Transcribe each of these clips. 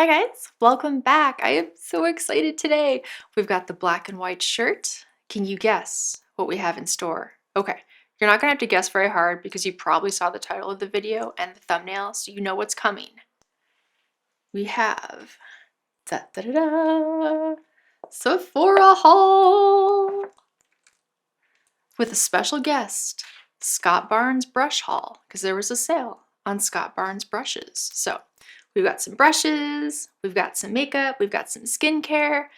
Hi guys, welcome back. I am so excited today. We've got the black and white shirt. Can you guess what we have in store? Okay, you're not gonna have to guess very hard because you probably saw the title of the video and the thumbnail, so you know what's coming. We have da-da-da-da, Sephora haul with a special guest, Scott Barnes Brush Haul, because there was a sale on Scott Barnes brushes. So we've got some brushes, we've got some makeup, we've got some skincare. I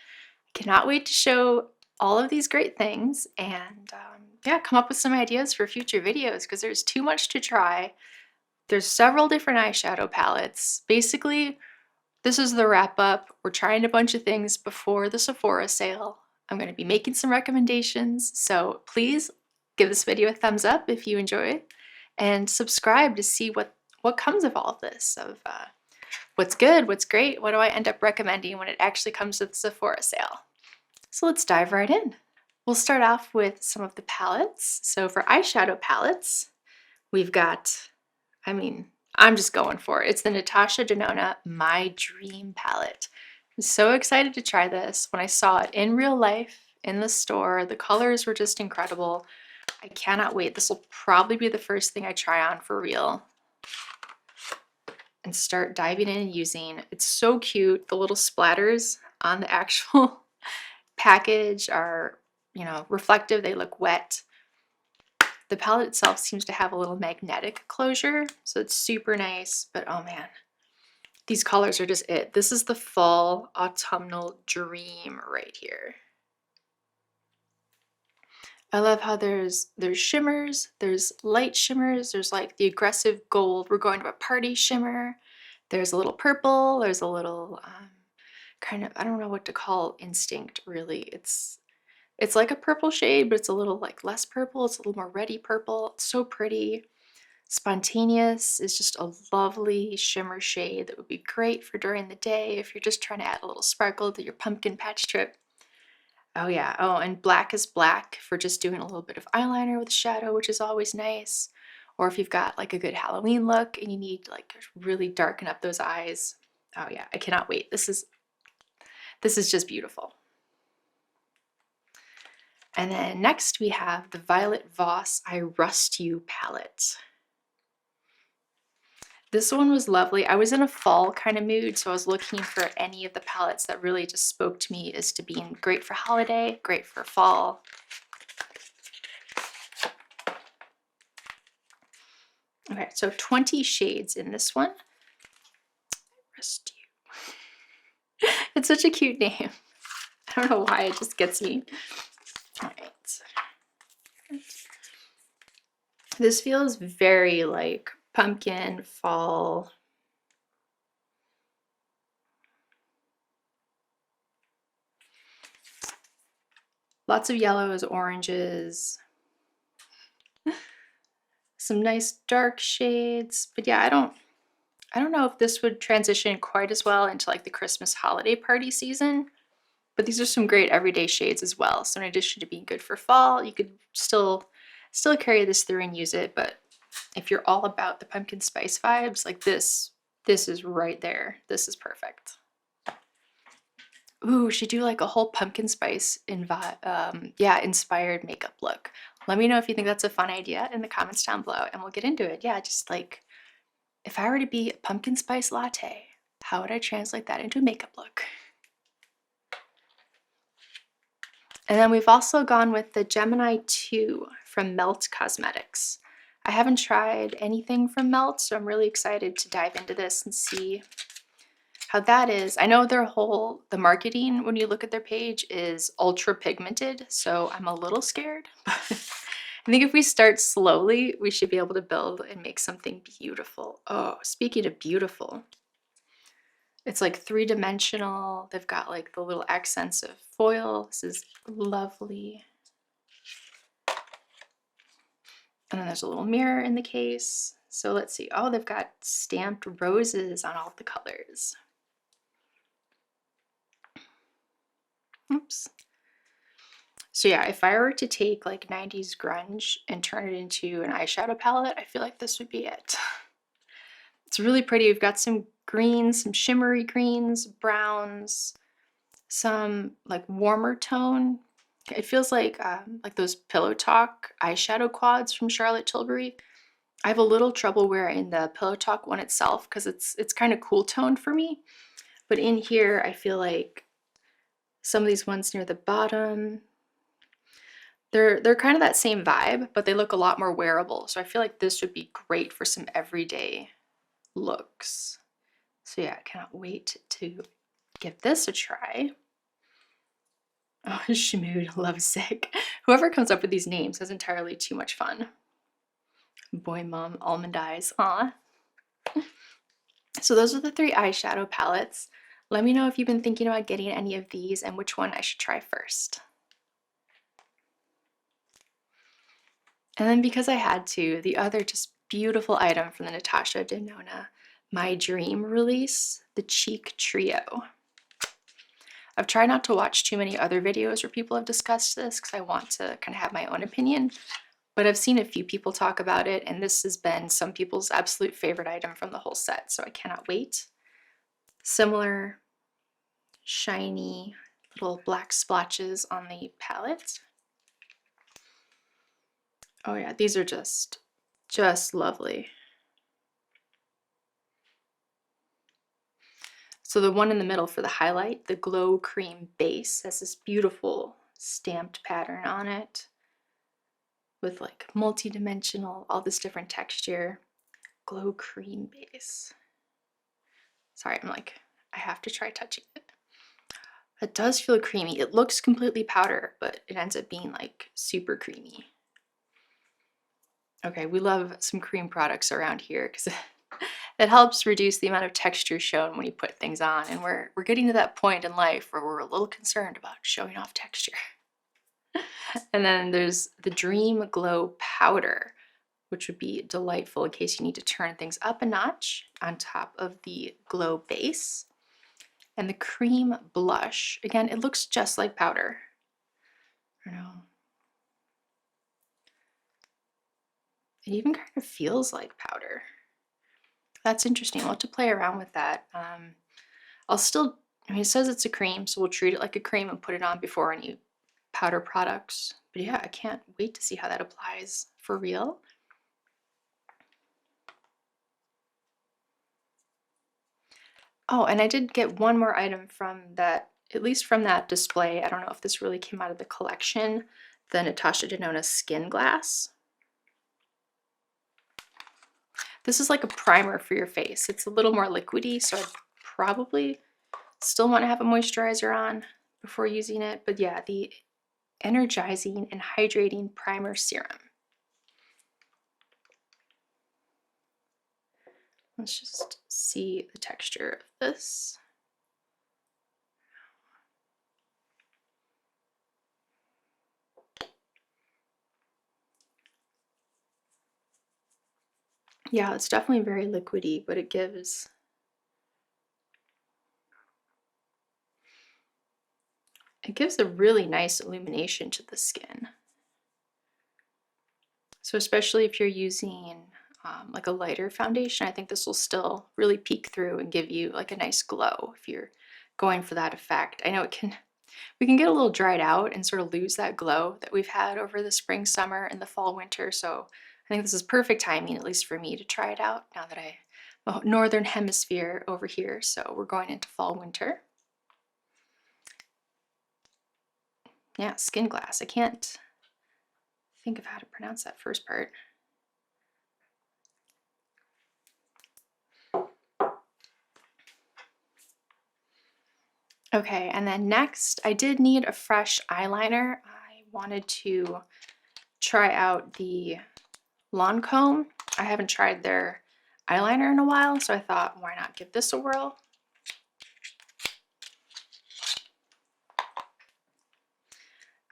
cannot wait to show all of these great things and yeah, come up with some ideas for future videos because there's too much to try. There's several different eyeshadow palettes. Basically, this is the wrap up. We're trying a bunch of things before the Sephora sale. I'm going to be making some recommendations, so please give this video a thumbs up if you enjoy it and subscribe to see what comes of all of this, of what's good, what's great, what do I end up recommending when it actually comes to the Sephora sale. So let's dive right in. We'll start off with some of the palettes. So for eyeshadow palettes, we've got, I'm just going for it. It's the Natasha Denona My Dream palette. I'm so excited to try this. When I saw it in real life, in the store, the colors were just incredible. I cannot wait. This will probably be the first thing I try on for real and start diving in and using. It's so cute. The little splatters on the actual package are, reflective. They look wet. The palette itself seems to have a little magnetic closure, so it's super nice, but oh man, these colors are just it. This is the fall autumnal dream right here. I love how there's shimmers, there's light shimmers, there's like the aggressive gold, we're going to a party shimmer. There's a little purple, there's a little kind of, I don't know what to call instinct really. It's like a purple shade, but it's a little like less purple. It's a little more reddy purple. It's so pretty. Spontaneous is just a lovely shimmer shade that would be great for during the day if you're just trying to add a little sparkle to your pumpkin patch trip. Oh yeah, oh, and black is black for just doing a little bit of eyeliner with shadow, which is always nice. Or if you've got like a good Halloween look and you need like really darken up those eyes. Oh yeah, I cannot wait. This is just beautiful. And then next we have the Violet Voss I Rust You palette. This one was lovely. I was in a fall kind of mood, so I was looking for any of the palettes that really just spoke to me as to being great for holiday, great for fall. Okay, so 20 shades in this one. Rust You. It's such a cute name. I don't know why, it just gets me. All right. This feels very like pumpkin, fall. Lots of yellows, oranges. Some nice dark shades. But yeah, I don't know if this would transition quite as well into like the Christmas holiday party season. But these are some great everyday shades as well. So in addition to being good for fall, you could still carry this through and use it, but if you're all about the pumpkin spice vibes, like this is right there. This is perfect. Ooh, should do like a whole pumpkin spice inspired makeup look. Let me know if you think that's a fun idea in the comments down below and we'll get into it. Yeah, just like if I were to be a pumpkin spice latte, how would I translate that into a makeup look? And then we've also gone with the Gemini 2 from Melt Cosmetics. I haven't tried anything from Melt, so I'm really excited to dive into this and see how that is. I know the marketing, when you look at their page, is ultra pigmented, so I'm a little scared. I think if we start slowly, we should be able to build and make something beautiful. Oh, speaking of beautiful, it's like three-dimensional. They've got like the little accents of foil. This is lovely. And then there's a little mirror in the case. So let's see. Oh, they've got stamped roses on all the colors. Oops. So yeah, if I were to take like 90s grunge and turn it into an eyeshadow palette, I feel like this would be it. It's really pretty. We've got some greens, some shimmery greens, browns, some like warmer tone. It feels like those Pillow Talk eyeshadow quads from Charlotte Tilbury. I have a little trouble wearing the Pillow Talk one itself because it's kind of cool toned for me. But in here, I feel like some of these ones near the bottom, they're kind of that same vibe, but they look a lot more wearable. So I feel like this would be great for some everyday looks. So yeah, I cannot wait to give this a try. Oh, Shmood, Lovesick. Whoever comes up with these names has entirely too much fun. Boy Mom, Almond Eyes, aw. So those are the 3 eyeshadow palettes. Let me know if you've been thinking about getting any of these and which one I should try first. And then because I had to, the other just beautiful item from the Natasha Denona My Dream release, the Cheek Trio. I've tried not to watch too many other videos where people have discussed this because I want to kind of have my own opinion, but I've seen a few people talk about it, and this has been some people's absolute favorite item from the whole set, so I cannot wait. Similar shiny little black splotches on the palette. Oh yeah, these are just lovely. So the one in the middle for the highlight, the Glow Cream base, has this beautiful stamped pattern on it with like multi-dimensional, all this different texture. Glow Cream base. Sorry, I have to try touching it. It does feel creamy. It looks completely powder, but it ends up being like super creamy. Okay, we love some cream products around here because it helps reduce the amount of texture shown when you put things on, and we're getting to that point in life where we're a little concerned about showing off texture. And then there's the Dream Glow Powder, which would be delightful in case you need to turn things up a notch on top of the glow base. And the Cream Blush, again, it looks just like powder. I don't know. It even kind of feels like powder. That's interesting. I'll have to play around with that. I'll still, I mean, it says it's a cream, so we'll treat it like a cream and put it on before any powder products. But yeah, I can't wait to see how that applies for real. Oh, and I did get one more item from that, at least from that display. I don't know if this really came out of the collection, the Natasha Denona Skin Glass. This is like a primer for your face. It's a little more liquidy, so I'd probably still want to have a moisturizer on before using it. But yeah, the Energizing and Hydrating Primer Serum. Let's just see the texture of this. Yeah, it's definitely very liquidy, but it gives a really nice illumination to the skin. So especially if you're using like a lighter foundation, I think this will still really peek through and give you like a nice glow if you're going for that effect. I know we can get a little dried out and sort of lose that glow that we've had over the spring, summer, and the fall, winter. So I think this is perfect timing, at least for me, to try it out now that I'm northern hemisphere over here. So we're going into fall, winter. Yeah, Skin Glass. I can't think of how to pronounce that first part. Okay, and then next, I did need a fresh eyeliner. I wanted to try out the Lancome. I haven't tried their eyeliner in a while, so I thought, why not give this a whirl?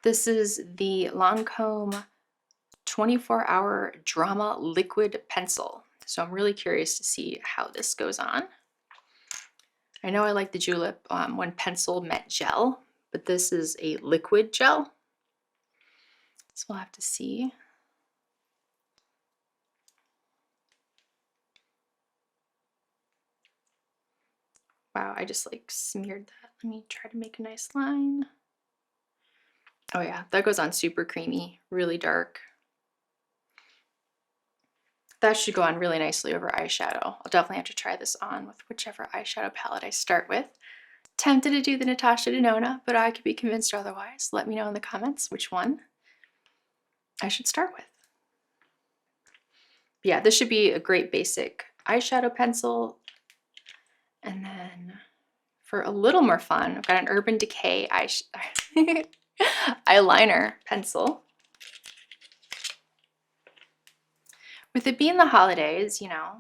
This is the Lancome 24-Hour Drama Liquid Pencil. So I'm really curious to see how this goes on. I know I like the Julep when pencil met gel, but this is a liquid gel. So we'll have to see. Wow, I just like smeared that. Let me try to make a nice line. Oh yeah, that goes on super creamy, really dark. That should go on really nicely over eyeshadow. I'll definitely have to try this on with whichever eyeshadow palette I start with. Tempted to do the Natasha Denona, but I could be convinced otherwise. Let me know in the comments which one I should start with. Yeah, this should be a great basic eyeshadow pencil. And then for a little more fun, I've got an Urban Decay eyeliner pencil. With it being the holidays, you know,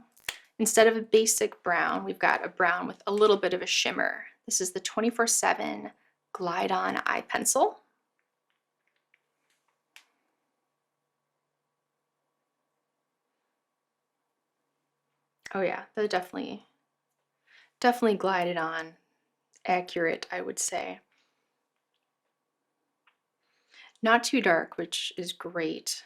instead of a basic brown, we've got a brown with a little bit of a shimmer. This is the 24/7 Glide On Eye Pencil. Oh yeah, that definitely glided on. Accurate, I would say. Not too dark, which is great.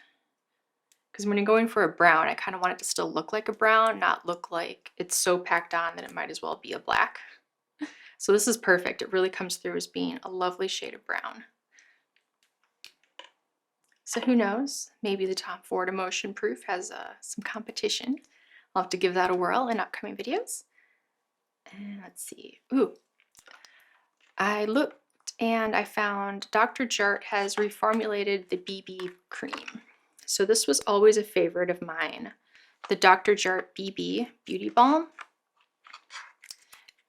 Because when you're going for a brown, I kind of want it to still look like a brown, not look like it's so packed on that it might as well be a black. So this is perfect. It really comes through as being a lovely shade of brown. So who knows? Maybe the Tom Ford Emotion Proof has some competition. I'll have to give that a whirl in upcoming videos. And let's see. Ooh, I looked and I found Dr. Jart has reformulated the BB cream. So this was always a favorite of mine, the Dr. Jart BB Beauty Balm.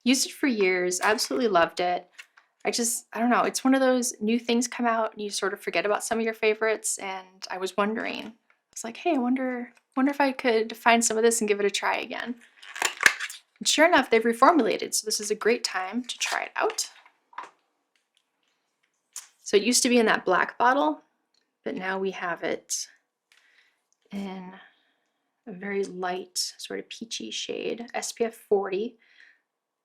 Used it for years, absolutely loved it. I don't know, it's one of those new things come out and you sort of forget about some of your favorites, and I was wondering, I was like, hey, I wonder if I could find some of this and give it a try again. And sure enough, they've reformulated, so this is a great time to try it out. So it used to be in that black bottle, but now we have it in a very light, sort of peachy shade, SPF 40.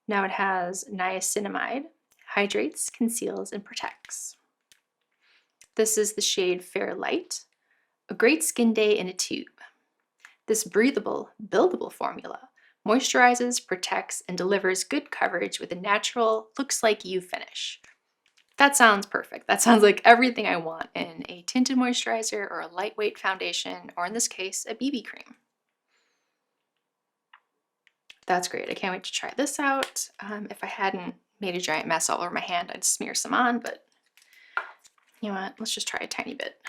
Now it has niacinamide, hydrates, conceals, and protects. This is the shade Fair Light, a great skin day in a tube. This breathable, buildable formula moisturizes, protects, and delivers good coverage with a natural, looks like you finish. That sounds perfect. That sounds like everything I want in a tinted moisturizer or a lightweight foundation, or in this case, a BB cream. That's great. I can't wait to try this out. If I hadn't made a giant mess all over my hand, I'd smear some on, but you know what? Let's just try a tiny bit.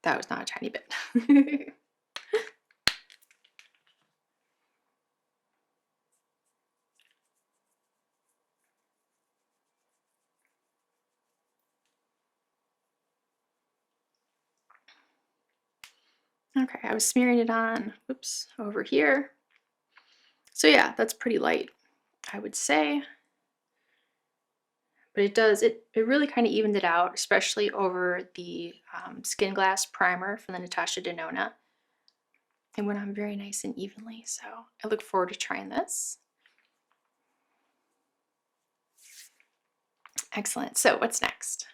That was not a tiny bit. Okay, I was smearing it on, oops, over here. So yeah, that's pretty light, I would say. But it really kind of evened it out, especially over the Skin Glass Primer from the Natasha Denona. It went on very nice and evenly, so I look forward to trying this. Excellent, so what's next?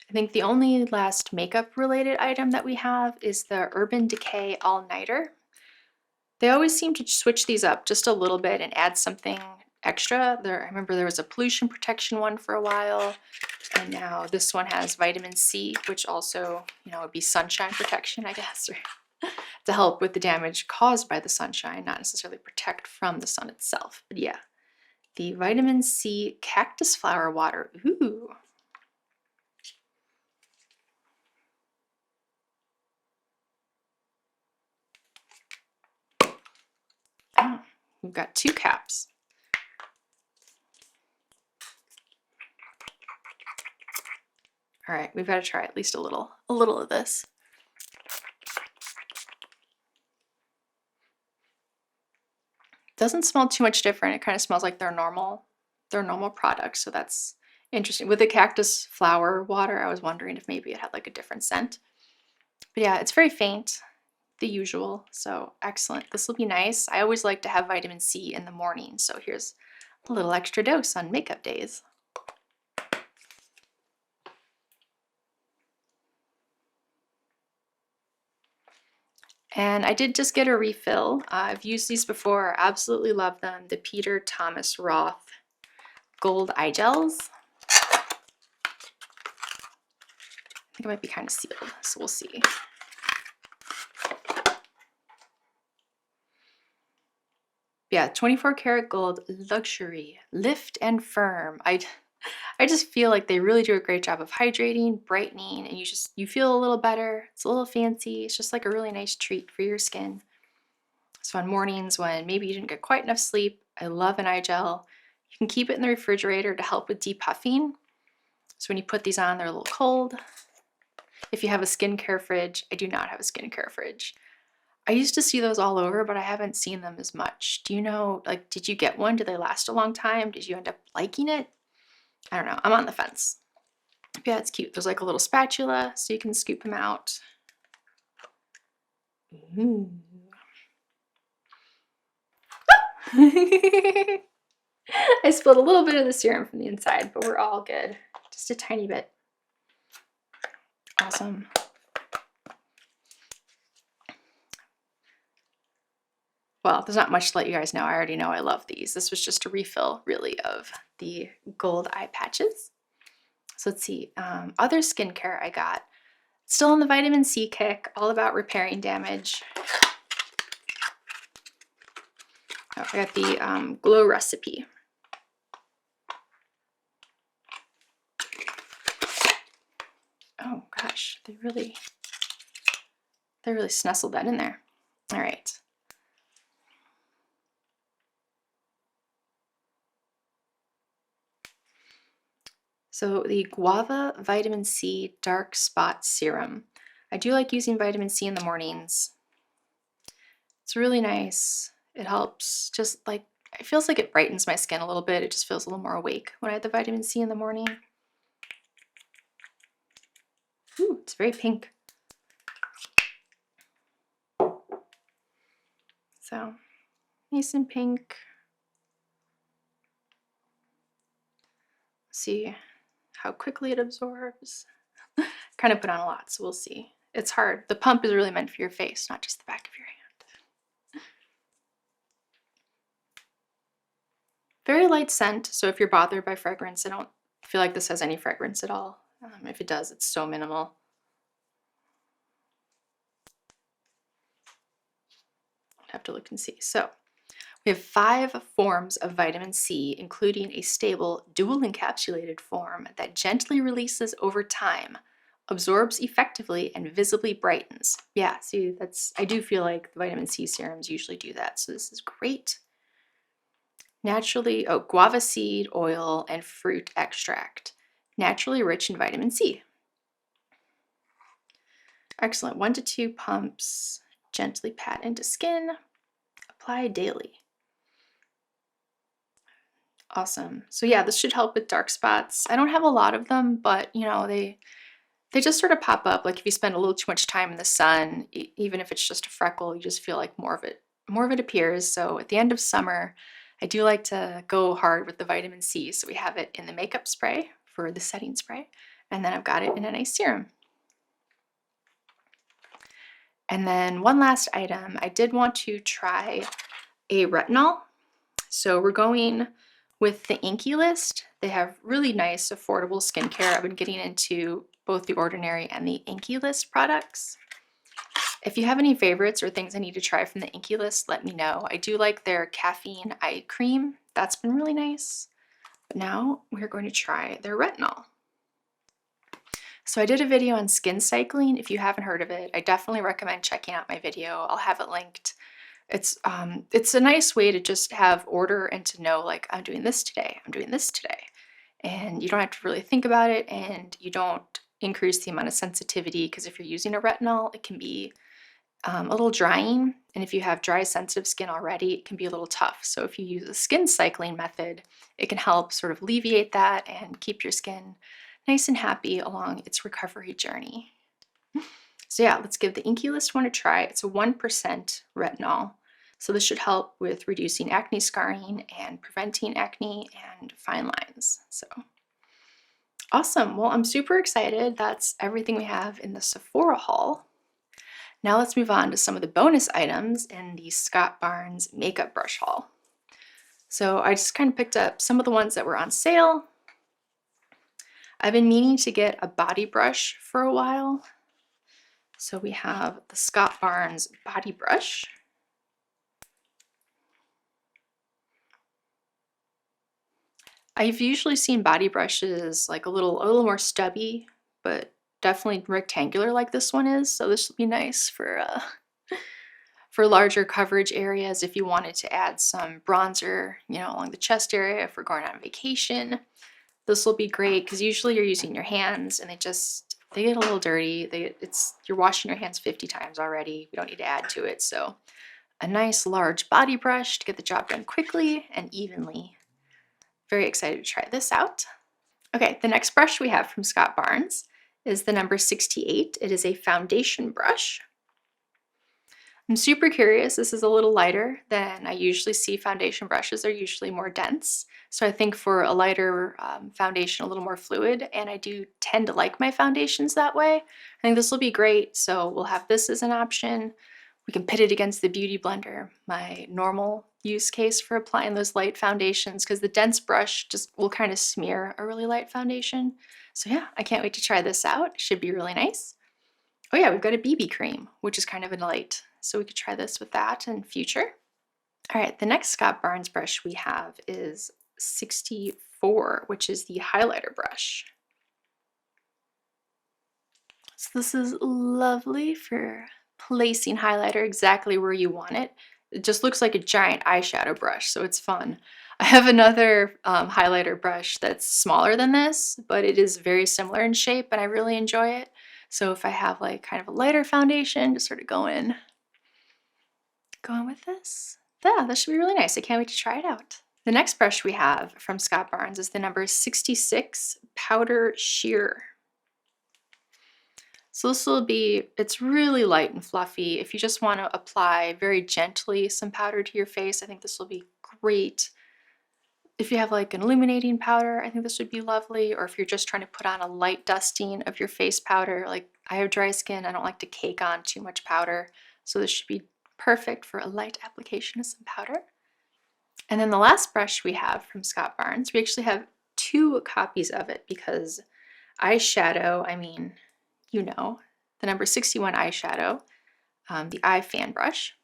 I think the only last makeup related item that we have is the Urban Decay All Nighter. They always seem to switch these up just a little bit and add something extra. I remember there was a pollution protection one for a while, and now this one has vitamin C, which also, you know, would be sunshine protection, I guess, or to help with the damage caused by the sunshine, not necessarily protect from the sun itself. But yeah, the vitamin C cactus flower water. Ooh. Oh, we've got 2 caps. All right, we've got to try at least a little of this. Doesn't smell too much different. It kind of smells like their normal product, so that's interesting. With the cactus flower water, I was wondering if maybe it had like a different scent. But yeah, it's very faint, the usual, so excellent. This will be nice. I always like to have vitamin C in the morning, so here's a little extra dose on makeup days. And I did just get a refill. I've used these before, I absolutely love them. The Peter Thomas Roth Gold Eye Gels. I think it might be kind of sealed, so we'll see. Yeah, 24 karat gold luxury, lift and firm. I just feel like they really do a great job of hydrating, brightening, and you feel a little better. It's a little fancy. It's just like a really nice treat for your skin. So on mornings when maybe you didn't get quite enough sleep, I love an eye gel. You can keep it in the refrigerator to help with depuffing. So when you put these on, they're a little cold. If you have a skincare fridge, I do not have a skincare fridge. I used to see those all over, but I haven't seen them as much. Do you know, like, did you get one? Did they last a long time? Did you end up liking it? I don't know. I'm on the fence. Yeah, it's cute. There's like a little spatula so you can scoop them out. Ooh. I spilled a little bit of the serum from the inside, but we're all good. Just a tiny bit. Awesome. Well, there's not much to let you guys know. I already know I love these. This was just a refill, really, of the gold eye patches. So let's see. Other skincare I got. Still on the vitamin C kick, all about repairing damage. Oh, I got the Glow Recipe. Oh gosh, they really snuzzled that in there. All right. So the Guava Vitamin C Dark Spot Serum. I do like using vitamin C in the mornings. It's really nice. It helps just like, it feels like it brightens my skin a little bit. It just feels a little more awake when I have the vitamin C in the morning. Ooh, it's very pink. So nice and pink. See how quickly it absorbs. Kind of put on a lot, so we'll see. It's hard. The pump is really meant for your face, not just the back of your hand. Very light scent, so if you're bothered by fragrance, I don't feel like this has any fragrance at all. If it does, it's so minimal. I'll have to look and see. So we have 5 forms of vitamin C, including a stable dual encapsulated form that gently releases over time, absorbs effectively, and visibly brightens. Yeah, see, I do feel like the vitamin C serums usually do that, so this is great. Naturally, guava seed oil and fruit extract, naturally rich in vitamin C. Excellent. 1 to 2 pumps, gently pat into skin, apply daily. Awesome. So yeah, this should help with dark spots. I don't have a lot of them, but you know, they just sort of pop up. Like if you spend a little too much time in the sun, even if it's just a freckle, you just feel like more of it appears. So at the end of summer, I do like to go hard with the vitamin C. So we have it in the makeup spray for the setting spray, and then I've got it in a nice serum. And then one last item, I did want to try a retinol. So we're going with the Inky list. They have really nice, affordable skincare. I've been getting into both the Ordinary and the Inky list products. If you have any favorites or things I need to try from the Inky list, let me know. I do like their caffeine eye cream. That's been really nice. But now we're going to try their retinol. So I did a video on skin cycling. If you haven't heard of it, I definitely recommend checking out my video. I'll have it linked. It's a nice way to just have order and to know, like, I'm doing this today, I'm doing this today. And you don't have to really think about it, and you don't increase the amount of sensitivity, because if you're using a retinol, it can be a little drying. And if you have dry, sensitive skin already, it can be a little tough. So if you use a skin cycling method, it can help sort of alleviate that and keep your skin nice and happy along its recovery journey. So yeah, let's give the Inky list one a try. It's a 1% retinol. So this should help with reducing acne scarring and preventing acne and fine lines. So awesome. Well, I'm super excited. That's everything we have in the Sephora haul. Now let's move on to some of the bonus items in the Scott Barnes makeup brush haul. So I just kind of picked up some of the ones that were on sale. I've been meaning to get a body brush for a while. So we have the Scott Barnes body brush. I've usually seen body brushes like a little more stubby, but definitely rectangular like this one is. So this will be nice for larger coverage areas if you wanted to add some bronzer, you know, along the chest area if we're going on vacation. This will be great because usually you're using your hands and they get a little dirty. You're washing your hands 50 times already. We don't need to add to it. So a nice large body brush to get the job done quickly and evenly. Very excited to try this out. Okay, the next brush we have from Scott Barnes is the number 68. It is a foundation brush. I'm super curious. This is a little lighter than I usually see foundation brushes. They're usually more dense. So I think for a lighter foundation, a little more fluid, and I do tend to like my foundations that way. I think this will be great. So we'll have this as an option. We can pit it against the Beauty Blender, my normal use case for applying those light foundations, because the dense brush just will kind of smear a really light foundation. So yeah, I can't wait to try this out. It should be really nice. Oh yeah, we've got a BB cream, which is kind of a light. So we could try this with that in future. All right, the next Scott Barnes brush we have is 64, which is the highlighter brush. So this is lovely for placing highlighter exactly where you want it. It just looks like a giant eyeshadow brush, so it's fun. I have another highlighter brush that's smaller than this, but it is very similar in shape and I really enjoy it. So if I have like kind of a lighter foundation, just sort of go in with this. Yeah, this should be really nice. I can't wait to try it out. The next brush we have from Scott Barnes is the number 66 Powder Sheer. So this will be, it's really light and fluffy. If you just want to apply very gently some powder to your face, I think this will be great. If you have like an illuminating powder, I think this would be lovely. Or if you're just trying to put on a light dusting of your face powder, like I have dry skin, I don't like to cake on too much powder. So this should be perfect for a light application of some powder. And then the last brush we have from Scott Barnes, we actually have 2 copies of it because eyeshadow, I mean, you know, the number 61 eyeshadow, the eye fan brush.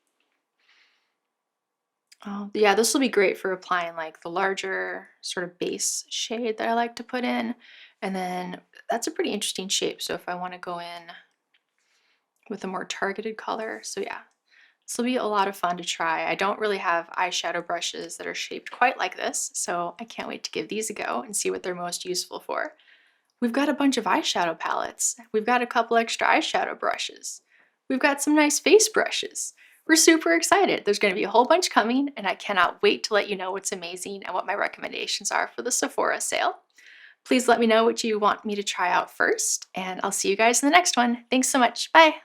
Yeah, this will be great for applying like the larger sort of base shade that I like to put in. And then that's a pretty interesting shape. So if I want to go in with a more targeted color, so yeah, this will be a lot of fun to try. I don't really have eyeshadow brushes that are shaped quite like this, so I can't wait to give these a go and see what they're most useful for. We've got a bunch of eyeshadow palettes. We've got a couple extra eyeshadow brushes. We've got some nice face brushes. We're super excited. There's going to be a whole bunch coming, and I cannot wait to let you know what's amazing and what my recommendations are for the Sephora sale. Please let me know what you want me to try out first, and I'll see you guys in the next one. Thanks so much. Bye.